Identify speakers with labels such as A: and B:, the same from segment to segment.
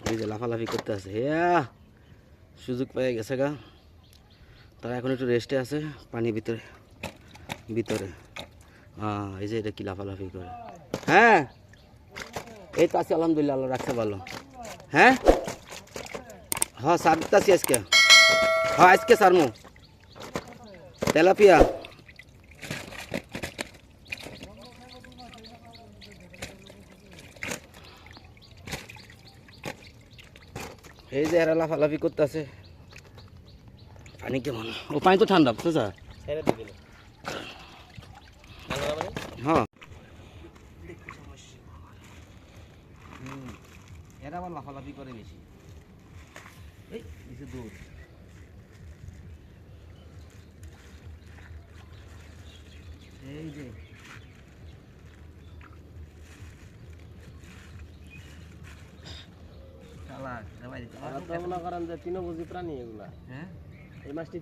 A: এই যে লাফালাফি করতে আছে, সুযোগ পেয়ে গেছে গা। তারা এখন একটু রেস্টে আছে পানির ভিতরে ভিতরে। এই যে এটা কি লাফালাফি করে। হ্যাঁ এই তো আছি আলহামদুলিল্লাহ, আল্লাহ রাখছে ভালো। হ্যাঁ হ্যাঁ সার দিতেছি আজকে। হ্যাঁ আজকে সারমু তেলাপিয়া। এই যে এরা লাফালাফি করতেছে। পানি কেমন? ও পানি তো ঠান্ডা বুঝছো স্যার। হ্যাঁ এরা আবার লাফালাফি করে বেশি। এই কিছু দূর এই যে
B: মনে করেন যে তৃণভোজী প্রাণী এগুলা।
A: হ্যাঁ
B: এই মাছটি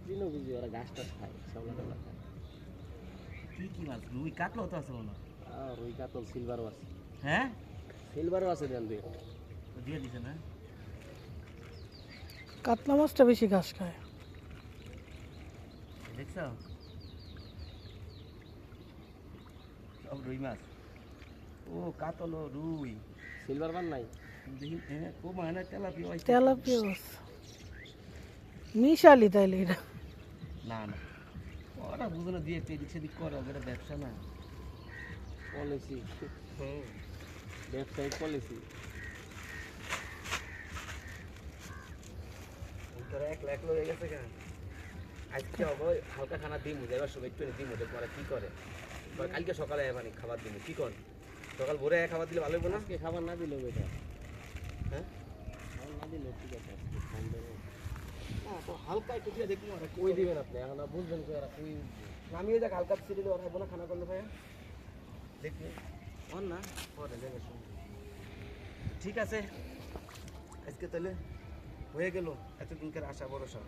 B: তৃণভোজী, ওরা ঘাস টাস খায়, শ্যাওলা টেওলা খায়।
A: কি কি মাছ? রুই কাতলা তো আছে মনে হয়।
B: রুই কাতল সিলভারও আছে।
A: হ্যাঁ
B: সিলভারও আছে দেন দুই।
A: দিয়ে দিছে না?
C: কাতলা মাছটা বেশি ঘাস খায়।
A: দেখছো সব রুই মাছ। ও কাতল রুই
B: সিলভার বান নাই।
A: দেখি ও মানে তেলাপিয়া
C: তেলাপিয়া মাছ মিশালি তাইলে এটা।
A: না না ওরা বুঝো না, দিয়ে একটু এদিক সেদিক করে, ওটা ব্যবসা না।
B: পলিসি, ব্যবসায়িক পলিসি।
A: তোরা এক লাখ হয়ে গেছে কেন? আজকে হালকা খানা দিমু, যাইবার সময় একটু দিমু, পরে কি করে কালকে সকালে মানে খাবার দিমু। কি কর সকাল ভোরে খাবার দিলে ভালো হবে না?
B: আজকে খাবার না দিলেও এটা,
A: হ্যাঁ
B: খাবার না দিলেও ঠিক আছে। আজকে খাইলে
A: তো হালকা একটু দিয়ে দেখবো।
B: কই দিবেন আপনি এখন? বুঝবেন কই ওরা কই
A: নামিয়ে যাক, হালকা ছিটে দিলে ওরা খাবো না খানা করলে ভাইয়া দেখবি অন না পরে দেখে শুনবি। ঠিক আছে আজকে তাহলে হয়ে গেল এতদিনকার আশা ভরসা।